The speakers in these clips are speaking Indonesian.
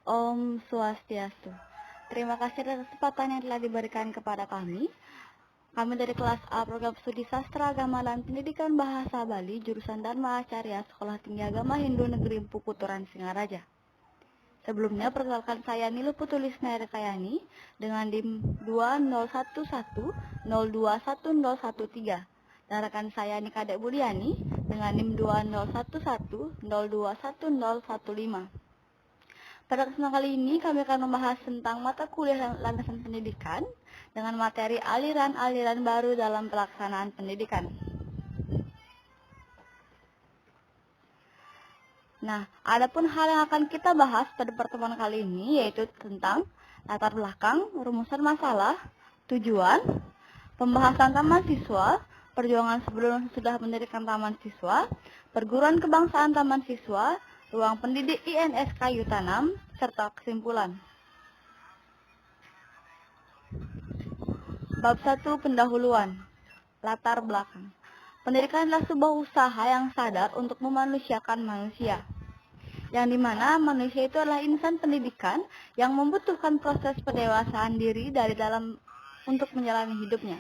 Om Swastiastu. Terima kasih atas kesempatan yang telah diberikan kepada kami. Kami dari kelas A Program Studi Sastra Agama dan Pendidikan Bahasa Bali, jurusan Dharma Acarya Sekolah Tinggi Agama Hindu Negeri Empu Kuturan Singaraja. Sebelumnya, perkenalkan saya Nilu Putulisna Rekayani dengan NIM 20110211013. Dan rekan saya Nikadek Budiani dengan NIM 20110211015. Pada kesempatan kali ini kami akan membahas tentang mata kuliah landasan pendidikan dengan materi aliran-aliran baru dalam pelaksanaan pendidikan. Nah, adapun hal yang akan kita bahas pada pertemuan kali ini yaitu tentang latar belakang, rumusan masalah, tujuan, pembahasan taman siswa, perjuangan sebelum sudah mendirikan taman siswa, perguruan kebangsaan taman siswa, ruang pendidik INS Kayu Tanam, serta kesimpulan. Bab 1 Pendahuluan. Latar belakang. Pendidikan adalah sebuah usaha yang sadar untuk memanusiakan manusia, yang dimana manusia itu adalah insan pendidikan yang membutuhkan proses pendewasaan diri dari dalam untuk menjalani hidupnya.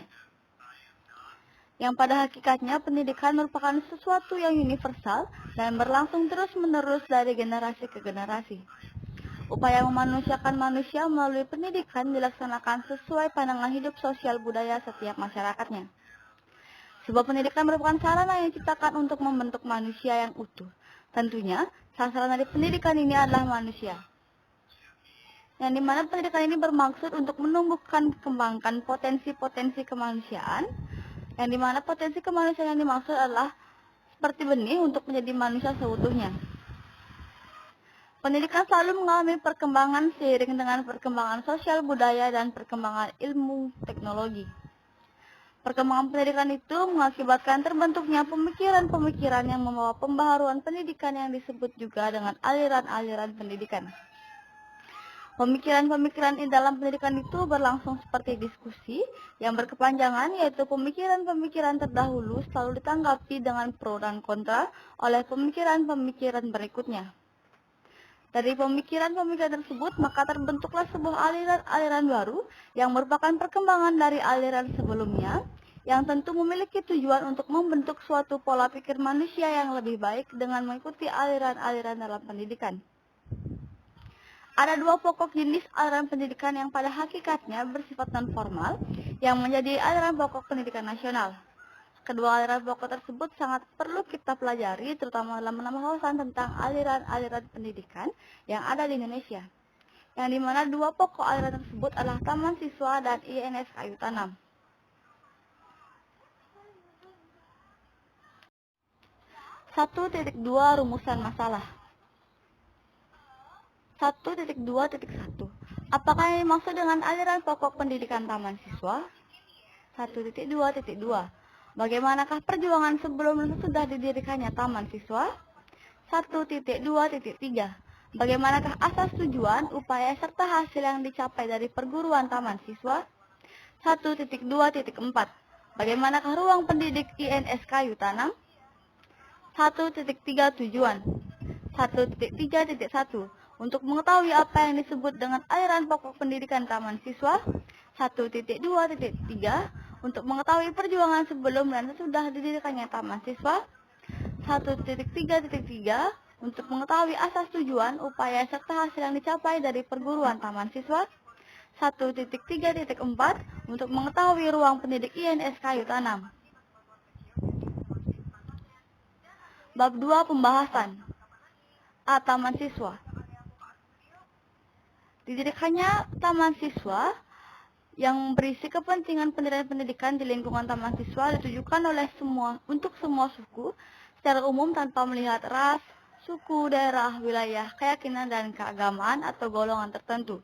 Yang pada hakikatnya pendidikan merupakan sesuatu yang universal dan berlangsung terus-menerus dari generasi ke generasi. Upaya memanusiakan manusia melalui pendidikan dilaksanakan sesuai pandangan hidup sosial budaya setiap masyarakatnya. Sebuah pendidikan merupakan sarana yang diciptakan untuk membentuk manusia yang utuh. Tentunya, sasaran dari pendidikan ini adalah manusia. Yang dimana pendidikan ini bermaksud untuk menumbuhkan kembangkan potensi-potensi kemanusiaan, yang dimana potensi kemanusiaan yang dimaksud adalah seperti benih untuk menjadi manusia seutuhnya. Pendidikan selalu mengalami perkembangan seiring dengan perkembangan sosial budaya dan perkembangan ilmu teknologi. Perkembangan pendidikan itu mengakibatkan terbentuknya pemikiran-pemikiran yang membawa pembaharuan pendidikan yang disebut juga dengan aliran-aliran pendidikan. Pemikiran-pemikiran di dalam pendidikan itu berlangsung seperti diskusi yang berkepanjangan, yaitu pemikiran-pemikiran terdahulu selalu ditanggapi dengan pro dan kontra oleh pemikiran-pemikiran berikutnya. Dari pemikiran-pemikiran tersebut, maka terbentuklah sebuah aliran-aliran baru yang merupakan perkembangan dari aliran sebelumnya, yang tentu memiliki tujuan untuk membentuk suatu pola pikir manusia yang lebih baik dengan mengikuti aliran-aliran dalam pendidikan. Ada dua pokok jenis aliran pendidikan yang pada hakikatnya bersifat non-formal, yang menjadi aliran pokok pendidikan nasional. Kedua aliran pokok tersebut sangat perlu kita pelajari, terutama dalam menambah wawasan tentang aliran-aliran pendidikan yang ada di Indonesia. Yang dimana dua pokok aliran tersebut adalah Taman Siswa dan INS Kayu Tanam. 1.2 Rumusan masalah. 1.2.1 Apakah yang dimaksud dengan aliran pokok pendidikan taman siswa? 1.2.2 Bagaimanakah perjuangan sebelum dan sesudah didirikannya taman siswa? 1.2.3 Bagaimanakah asas tujuan, upaya, serta hasil yang dicapai dari perguruan taman siswa? 1.2.4 Bagaimanakah ruang pendidik INS Kayu Tanam? 1.3 Tujuan. 1.3.1 Untuk mengetahui apa yang disebut dengan aliran pokok pendidikan taman siswa. 1.2.3 Untuk mengetahui perjuangan sebelum dan sesudah didirikannya taman siswa. 1.3.3 Untuk mengetahui asas tujuan, upaya, serta hasil yang dicapai dari perguruan taman siswa. 1.3.4 Untuk mengetahui ruang pendidik INS Kayu Tanam. Bab 2 Pembahasan. A. Taman siswa. Didirikannya taman siswa yang berisi kepentingan pendidikan di lingkungan taman siswa ditujukan untuk semua suku secara umum tanpa melihat ras, suku, daerah, wilayah, keyakinan, dan keagamaan atau golongan tertentu.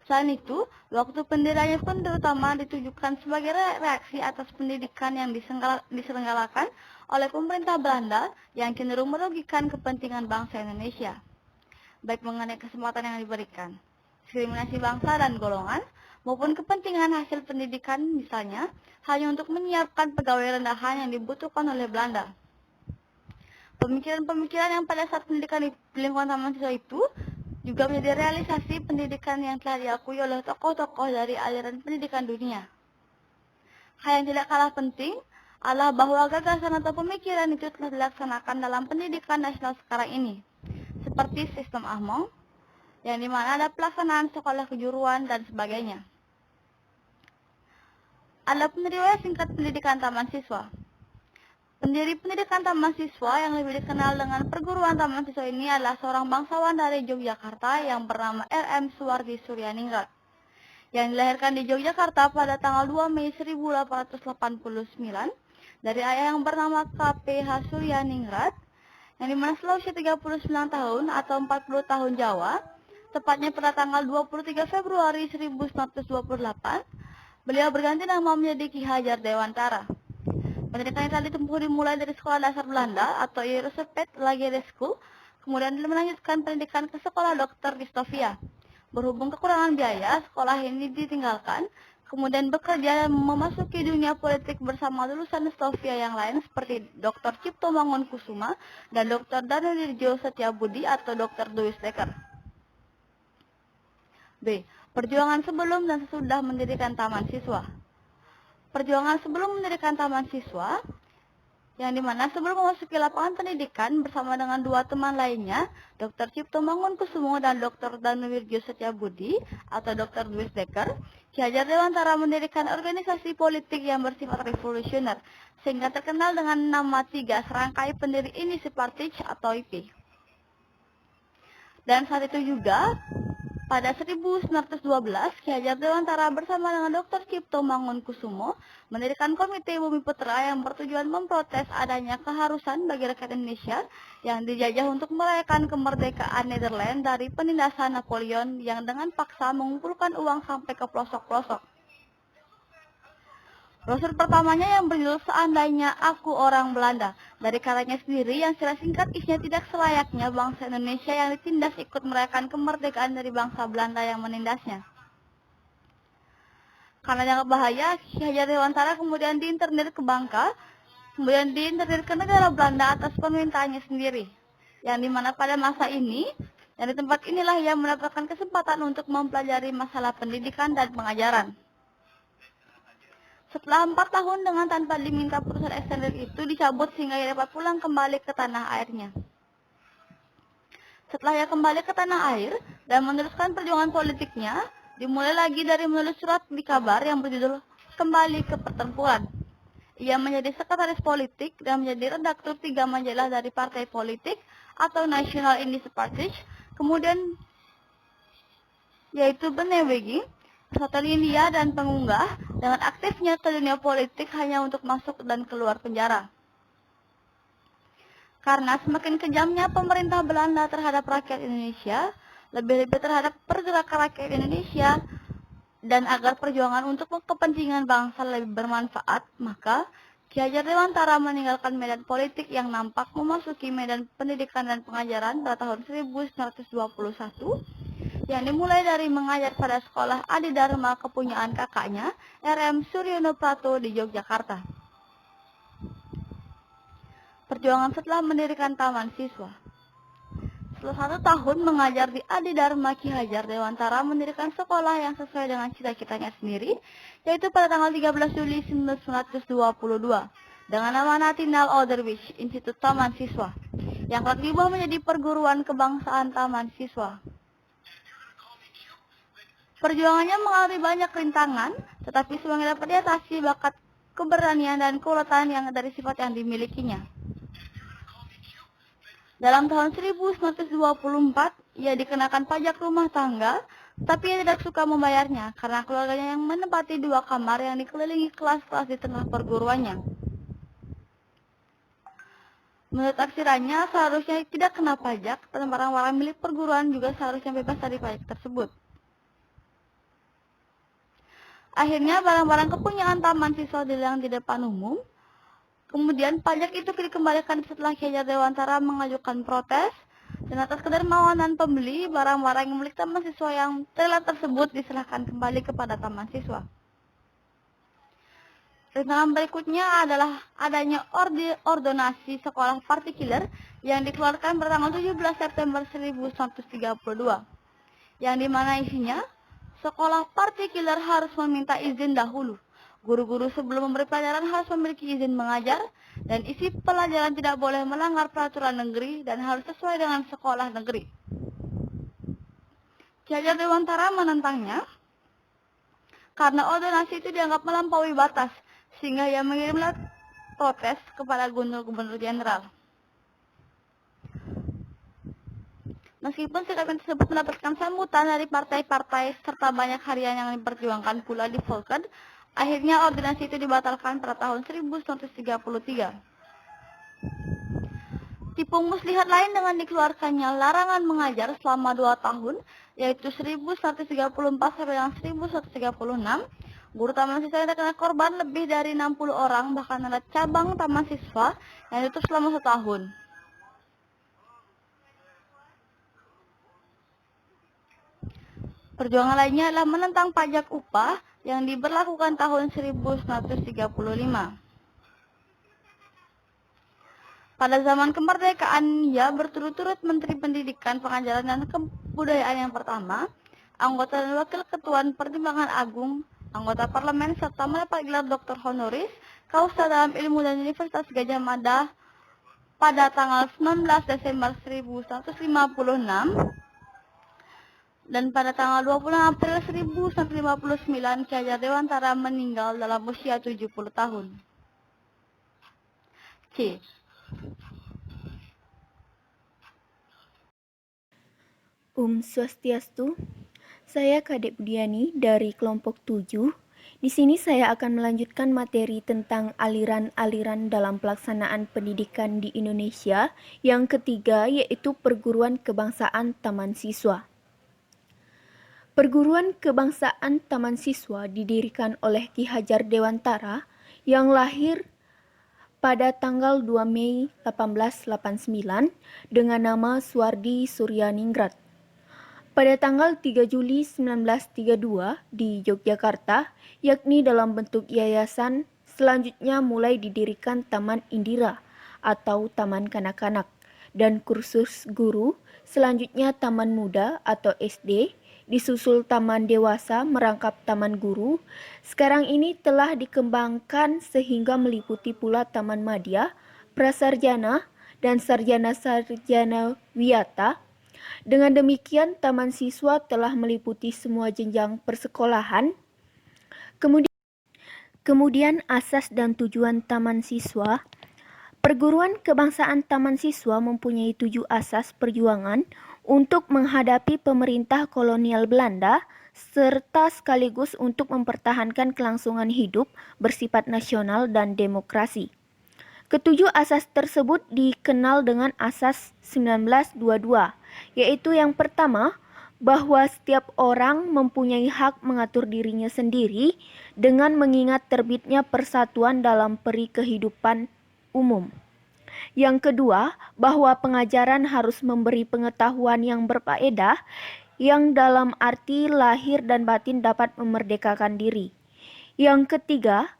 Selain itu, waktu pendiriannya pun terutama ditujukan sebagai reaksi atas pendidikan yang diselenggarakan oleh pemerintah Belanda yang cenderung merugikan kepentingan bangsa Indonesia, baik mengenai kesempatan yang diberikan, diskriminasi bangsa dan golongan, maupun kepentingan hasil pendidikan, misalnya hanya untuk menyiapkan pegawai rendahan yang dibutuhkan oleh Belanda. Pemikiran-pemikiran yang pada saat pendidikan di lingkungan taman siswa itu juga menjadi realisasi pendidikan yang telah diakui oleh tokoh-tokoh dari aliran pendidikan dunia. Hal yang tidak kalah penting adalah bahwa gagasan atau pemikiran itu telah dilaksanakan dalam pendidikan nasional sekarang ini, seperti sistem Ahmong, yang dimana ada pelaksanaan sekolah kejuruan dan sebagainya. Ada riwayat singkat pendidikan taman siswa. Pendiri pendidikan taman siswa yang lebih dikenal dengan perguruan taman siswa ini adalah seorang bangsawan dari Yogyakarta yang bernama R.M. Suwardi Suryaningrat, yang dilahirkan di Yogyakarta pada tanggal 2 Mei 1889 dari ayah yang bernama K.P.H. Suryaningrat, yang dimana setelah usia 39 tahun atau 40 tahun Jawa, tepatnya pada tanggal 23 Februari 1928, beliau berganti nama menjadi Ki Hajar Dewantara. Pendidikan yang telah ditempuh dimulai dari sekolah dasar Belanda atau Jerusalem Lagere School, kemudian melanjutkan pendidikan ke sekolah dokter di Sofia. Berhubung kekurangan biaya, sekolah ini ditinggalkan, kemudian bekerja dan memasuki dunia politik bersama lulusan Sofia yang lain seperti Dr. Cipto Mangunkusumo dan Dr. Danurjo Setiabudi atau Dr. Louis Dekker. B. Perjuangan sebelum dan sesudah mendirikan taman siswa. Perjuangan sebelum mendirikan taman siswa, yang dimana sebelum memasuki lapangan pendidikan bersama dengan dua teman lainnya, Dr. Cipto Mangunkusumo dan Dr. Danurjo Setiabudi atau Dr. Louis Dekker, Ki Hajar Dewantara mendirikan organisasi politik yang bersifat revolusioner, sehingga terkenal dengan nama tiga serangkai pendiri Inisiatif Partij atau IP. Dan saat itu juga, pada 1912, Ki Hajar Dewantara bersama dengan Dr. Cipto Mangunkusumo mendirikan Komite Bumi Putra yang bertujuan memprotes adanya keharusan bagi rakyat Indonesia yang dijajah untuk merayakan kemerdekaan Nederland dari penindasan Napoleon yang dengan paksa mengumpulkan uang sampai ke pelosok-pelosok. Brosur pertamanya yang berjudul Seandainya Aku Orang Belanda, dari karannya sendiri yang secara singkat isinya tidak selayaknya bangsa Indonesia yang ditindas ikut merayakan kemerdekaan dari bangsa Belanda yang menindasnya. Karena dianggap bahaya, Ki Hajar Dewantara kemudian diinternir ke Bangka, kemudian diinternir ke negara Belanda atas permintaannya sendiri. Yang dimana pada masa ini, dan di tempat inilah ia mendapatkan kesempatan untuk mempelajari masalah pendidikan dan pengajaran. Setelah 4 tahun dengan tanpa diminta perusahaan eksternal itu dicabut sehingga ia dapat pulang kembali ke tanah airnya. Setelah ia kembali ke tanah air dan meneruskan perjuangan politiknya, dimulai lagi dari menulis surat di kabar yang berjudul Kembali ke Pertempuran. Ia menjadi sekretaris politik dan menjadi redaktur 3 majalah dari partai politik atau National Initiative Party, kemudian yaitu Benewegi, Persatuan India dan pengunggah dengan aktifnya ke dunia politik hanya untuk masuk dan keluar penjara. Karena semakin kejamnya pemerintah Belanda terhadap rakyat Indonesia, lebih-lebih terhadap pergerakan rakyat Indonesia, dan agar perjuangan untuk kepentingan bangsa lebih bermanfaat, maka Ki Hajar Dewantara meninggalkan medan politik yang nampak memasuki medan pendidikan dan pengajaran pada tahun 1921, yang dimulai dari mengajar pada sekolah Adi Dharma kepunyaan kakaknya, R.M. Suryono Prato di Yogyakarta. Perjuangan setelah mendirikan taman siswa. Setelah 1 tahun mengajar di Adi Dharma, Ki Hajar Dewantara mendirikan sekolah yang sesuai dengan cita-citanya sendiri, yaitu pada tanggal 13 Juli 1922, dengan nama National Otherwich Institut Taman Siswa, yang kelak diubah menjadi Perguruan Kebangsaan Taman Siswa. Perjuangannya mengalami banyak rintangan, tetapi semuanya dapat diatasi bakat keberanian dan keuletan yang dari sifat yang dimilikinya. Dalam tahun 1924, ia dikenakan pajak rumah tangga, tapi ia tidak suka membayarnya karena keluarganya yang menempati 2 kamar yang dikelilingi kelas-kelas di tengah perguruannya. Menurut taksirannya, seharusnya tidak kena pajak dan barang-barang milik perguruan juga seharusnya bebas dari pajak tersebut. Akhirnya barang-barang kepunyaan taman siswa dilelang di depan umum. Kemudian pajak itu dikembalikan setelah Ki Hajar Dewantara mengajukan protes, dan atas kedermawanan pembeli, barang-barang yang milik taman siswa yang terlelang tersebut diserahkan kembali kepada taman siswa. Rintangan berikutnya adalah adanya ordonasi sekolah partikuler yang dikeluarkan pada tanggal 17 September 1932. yang dimana isinya sekolah partikular harus meminta izin dahulu. Guru-guru sebelum memberi pelajaran harus memiliki izin mengajar, dan isi pelajaran tidak boleh melanggar peraturan negeri dan harus sesuai dengan sekolah negeri. Ki Hajar Dewantara menentangnya karena ordonasi itu dianggap melampaui batas, sehingga ia mengirimlah protes kepada Gubernur Jenderal. Meskipun sikap tersebut mendapatkan sambutan dari partai-partai serta banyak harian yang diperjuangkan pula di Volkert, akhirnya ordinasi itu dibatalkan pada tahun 1933. Tipu muslihat lain dengan dikeluarkannya larangan mengajar selama 2 tahun, yaitu 1134 sampai dengan 1136. Guru taman siswa yang terkena korban lebih dari 60 orang, bahkan ada cabang taman siswa yang ditutup selama 1 tahun. Perjuangan lainnya adalah menentang pajak upah yang diberlakukan tahun 1935. Pada zaman kemerdekaan, ia berturut-turut Menteri Pendidikan, Pengajaran, dan Kebudayaan yang pertama, anggota dan wakil ketua Pertimbangan Agung, anggota parlemen, serta mendapat gelar doktor honoris causa dalam ilmu dan Universitas Gadjah Mada pada tanggal 19 Desember 1156. Dan pada tanggal 20 April 1159, Ki Hajar Dewantara meninggal dalam usia 70 tahun. C. Swastiastu. Saya Kadek Budiani dari kelompok 7. Di sini saya akan melanjutkan materi tentang aliran-aliran dalam pelaksanaan pendidikan di Indonesia yang ketiga, yaitu perguruan kebangsaan taman siswa. Perguruan kebangsaan taman siswa didirikan oleh Ki Hajar Dewantara yang lahir pada tanggal 2 Mei 1889 dengan nama Suwardi Suryaningrat. Pada tanggal 3 Juli 1932 di Yogyakarta, yakni dalam bentuk yayasan, selanjutnya mulai didirikan Taman Indira atau Taman Kanak-kanak, dan kursus guru, selanjutnya Taman Muda atau SD, disusul Taman Dewasa merangkap Taman Guru. Sekarang ini telah dikembangkan sehingga meliputi pula Taman Madya, Prasarjana, dan Sarjana-Sarjana Wiyata. Dengan demikian, taman siswa telah meliputi semua jenjang persekolahan. Kemudian asas dan tujuan taman siswa. Perguruan kebangsaan taman siswa mempunyai 7 asas perjuangan untuk menghadapi pemerintah kolonial Belanda, serta sekaligus untuk mempertahankan kelangsungan hidup bersifat nasional dan demokrasi. Ketujuh asas tersebut dikenal dengan asas 1922, yaitu yang pertama, bahwa setiap orang mempunyai hak mengatur dirinya sendiri dengan mengingat terbitnya persatuan dalam peri kehidupan umum. Yang kedua, bahwa pengajaran harus memberi pengetahuan yang berfaedah, yang dalam arti lahir dan batin dapat memerdekakan diri. Yang ketiga,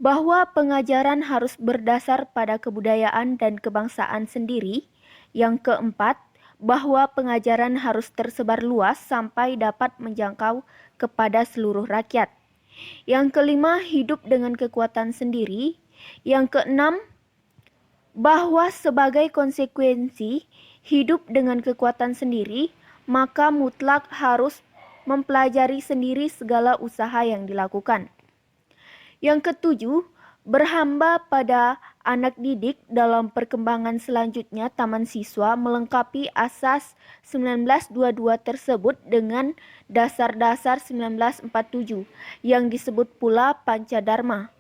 bahwa pengajaran harus berdasar pada kebudayaan dan kebangsaan sendiri. Yang keempat, bahwa pengajaran harus tersebar luas sampai dapat menjangkau kepada seluruh rakyat. Yang kelima, hidup dengan kekuatan sendiri. Yang keenam, bahwa sebagai konsekuensi hidup dengan kekuatan sendiri, maka mutlak harus mempelajari sendiri segala usaha yang dilakukan. Yang ketujuh, berhamba pada anak didik dalam perkembangan selanjutnya taman siswa melengkapi asas 1922 tersebut dengan dasar-dasar 1947 yang disebut pula Pancadharma,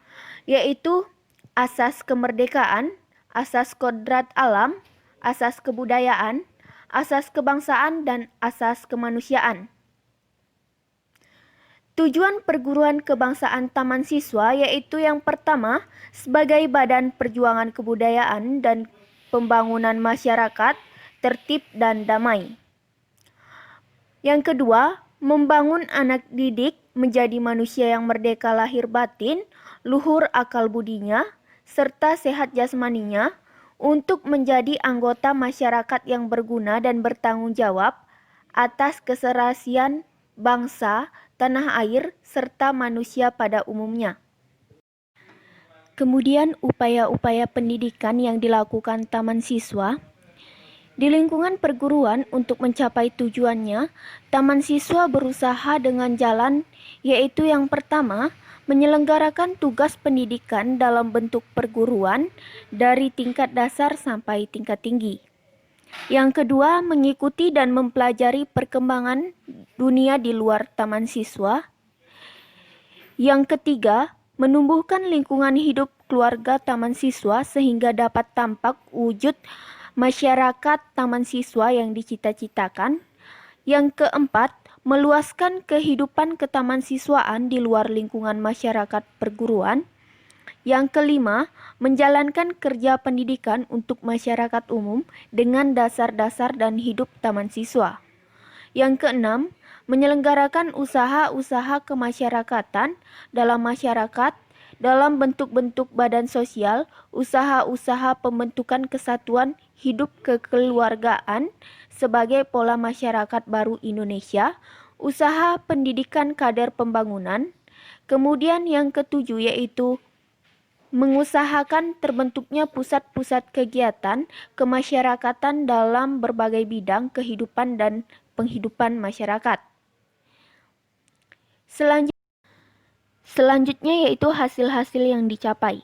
yaitu asas kemerdekaan, asas kodrat alam, asas kebudayaan, asas kebangsaan, dan asas kemanusiaan. Tujuan perguruan kebangsaan taman siswa yaitu yang pertama, sebagai badan perjuangan kebudayaan dan pembangunan masyarakat tertib dan damai. Yang kedua, membangun anak didik menjadi manusia yang merdeka lahir batin, luhur akal budinya, serta sehat jasmaninya untuk menjadi anggota masyarakat yang berguna dan bertanggung jawab atas keserasian bangsa, tanah air, serta manusia pada umumnya. Kemudian upaya-upaya pendidikan yang dilakukan Taman Siswa. Di lingkungan perguruan untuk mencapai tujuannya, Taman Siswa berusaha dengan jalan, yaitu yang pertama, menyelenggarakan tugas pendidikan dalam bentuk perguruan dari tingkat dasar sampai tingkat tinggi. Yang kedua, mengikuti dan mempelajari perkembangan dunia di luar Taman Siswa. Yang ketiga, menumbuhkan lingkungan hidup keluarga Taman Siswa sehingga dapat tampak wujud masyarakat Taman Siswa yang dicita-citakan. Yang keempat, meluaskan kehidupan ketaman siswaan di luar lingkungan masyarakat perguruan. Yang kelima, menjalankan kerja pendidikan untuk masyarakat umum dengan dasar-dasar dan hidup Taman Siswa. Yang keenam, menyelenggarakan usaha-usaha kemasyarakatan dalam masyarakat dalam bentuk-bentuk badan sosial, usaha-usaha pembentukan kesatuan hidup kekeluargaan sebagai pola masyarakat baru Indonesia, usaha pendidikan kader pembangunan. Kemudian yang ketujuh yaitu mengusahakan terbentuknya pusat-pusat kegiatan kemasyarakatan dalam berbagai bidang kehidupan dan penghidupan masyarakat. Selanjutnya yaitu hasil-hasil yang dicapai.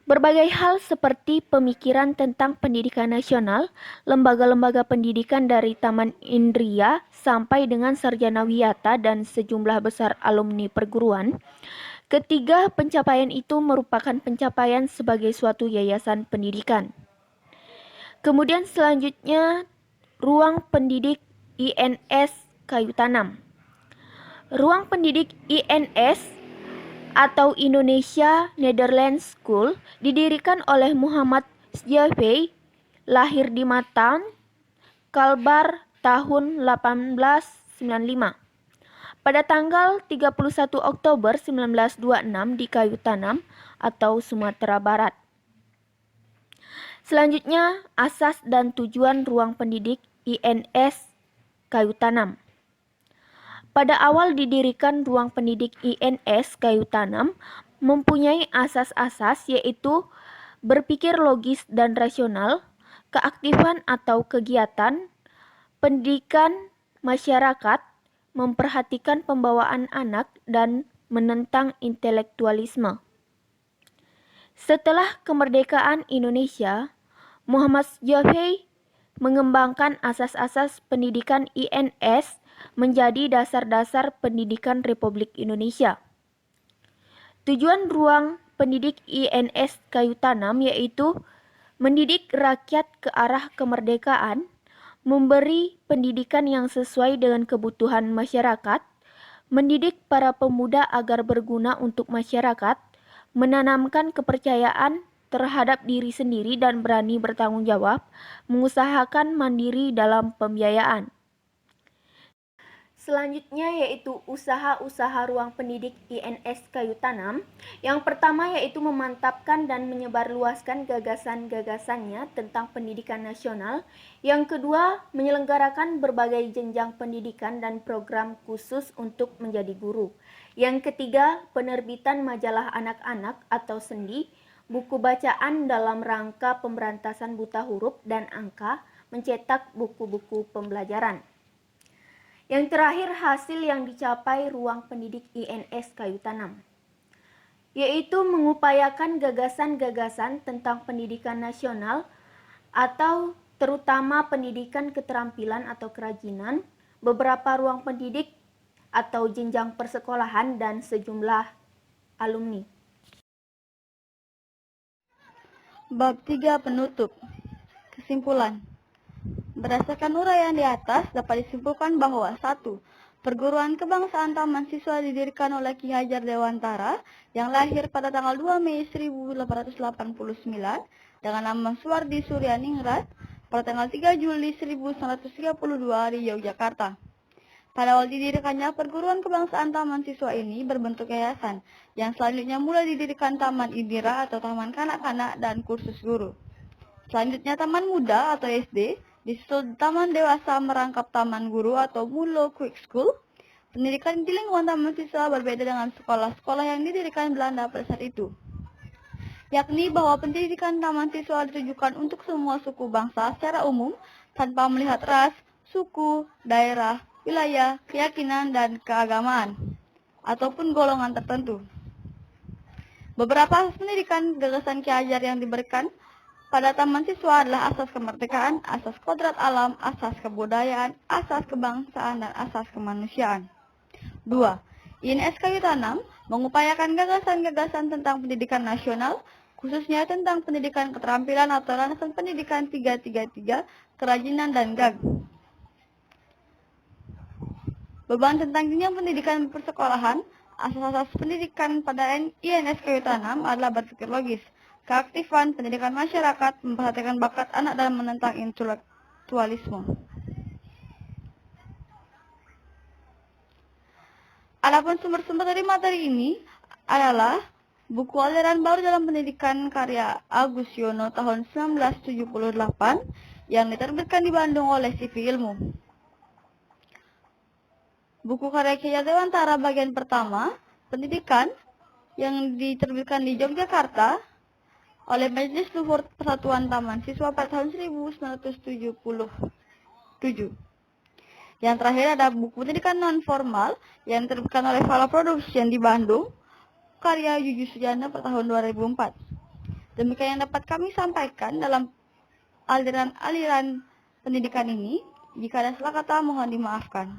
Berbagai hal seperti pemikiran tentang pendidikan nasional, lembaga-lembaga pendidikan dari Taman Indria sampai dengan sarjana wiyata dan sejumlah besar alumni perguruan. Ketiga, pencapaian itu merupakan pencapaian sebagai suatu yayasan pendidikan. Kemudian selanjutnya, ruang pendidik INS Kayu Tanam. Ruang pendidik INS atau Indonesia Netherlands School didirikan oleh Muhammad Sjavij, lahir di Matan, Kalbar tahun 1895. Pada tanggal 31 Oktober 1926 di Kayu Tanam atau Sumatera Barat. Selanjutnya, asas dan tujuan ruang pendidik INS Kayu Tanam. Pada awal didirikan ruang pendidik INS Kayu Tanam mempunyai asas-asas yaitu berpikir logis dan rasional, keaktifan atau kegiatan, pendidikan masyarakat, memperhatikan pembawaan anak, dan menentang intelektualisme. Setelah kemerdekaan Indonesia, Muhammad Sjavij mengembangkan asas-asas pendidikan INS menjadi dasar-dasar pendidikan Republik Indonesia. Tujuan ruang pendidik INS Kayu Tanam yaitu mendidik rakyat ke arah kemerdekaan, memberi pendidikan yang sesuai dengan kebutuhan masyarakat, mendidik para pemuda agar berguna untuk masyarakat, menanamkan kepercayaan terhadap diri sendiri dan berani bertanggung jawab, mengusahakan mandiri dalam pembiayaan. Selanjutnya yaitu usaha-usaha ruang pendidik INS Kayu Tanam. Yang pertama yaitu memantapkan dan menyebarluaskan gagasan-gagasannya tentang pendidikan nasional. Yang kedua, menyelenggarakan berbagai jenjang pendidikan dan program khusus untuk menjadi guru. Yang ketiga, penerbitan majalah anak-anak atau sendi, buku bacaan dalam rangka pemberantasan buta huruf dan angka, mencetak buku-buku pembelajaran. Yang terakhir, hasil yang dicapai ruang pendidik INS Kayu Tanam, yaitu mengupayakan gagasan-gagasan tentang pendidikan nasional atau terutama pendidikan keterampilan atau kerajinan, beberapa ruang pendidik atau jenjang persekolahan, dan sejumlah alumni. Bab 3 penutup. Kesimpulan. Berdasarkan uraian di atas, dapat disimpulkan bahwa 1. Perguruan Kebangsaan Taman Siswa didirikan oleh Ki Hajar Dewantara yang lahir pada tanggal 2 Mei 1889 dengan nama Suwardi Suryaningrat pada tanggal 3 Juli 1932 di Yogyakarta. Pada awal didirikannya, Perguruan Kebangsaan Taman Siswa ini berbentuk yayasan yang selanjutnya mulai didirikan Taman Indira atau Taman Kanak-kanak dan Kursus Guru. Selanjutnya Taman Muda atau SD Disusul taman dewasa merangkap taman guru atau Mulo Quick School. Pendidikan di lingkungan taman siswa berbeda dengan sekolah-sekolah yang didirikan Belanda pada saat itu, yakni bahwa pendidikan taman siswa ditujukan untuk semua suku bangsa secara umum tanpa melihat ras, suku, daerah, wilayah, keyakinan, dan keagamaan, ataupun golongan tertentu. Beberapa asas pendidikan gagasan Ki Hajar yang diberikan pada taman siswa adalah asas kemerdekaan, asas kodrat alam, asas kebudayaan, asas kebangsaan, dan asas kemanusiaan. 2. INS Kayu Tanam mengupayakan gagasan-gagasan tentang pendidikan nasional, khususnya tentang pendidikan keterampilan atau landasan pendidikan 333, kerajinan, dan GAG. Beban tentang jenjang pendidikan persekolahan, asas-asas pendidikan pada INS Kayu Tanam adalah berpikir logis, keaktifan, pendidikan masyarakat, memperhatikan bakat anak, dan menentang intelektualisme. Adapun sumber-sumber dari materi ini adalah buku aliran baru dalam pendidikan karya Agus Yono tahun 1978 yang diterbitkan di Bandung oleh CV Ilmu. Buku karya Ki Hajar Dewantara bagian pertama, pendidikan, yang diterbitkan di Yogyakarta oleh Majelis Luhur Persatuan Taman Siswa pada tahun 1977. Yang terakhir ada buku pendidikan non formal yang diterbitkan oleh Fala Production di Bandung, karya Yuju Sujana pada tahun 2004. Demikian yang dapat kami sampaikan dalam aliran pendidikan ini. Jika ada salah kata mohon dimaafkan.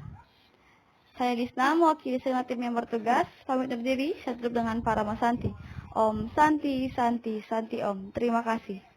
Saya Disna, mewakili setengah tim yang bertugas, pamit undur diri, saya tutup dengan para Santi. Om Santi, Santi, Santi Om. Terima kasih.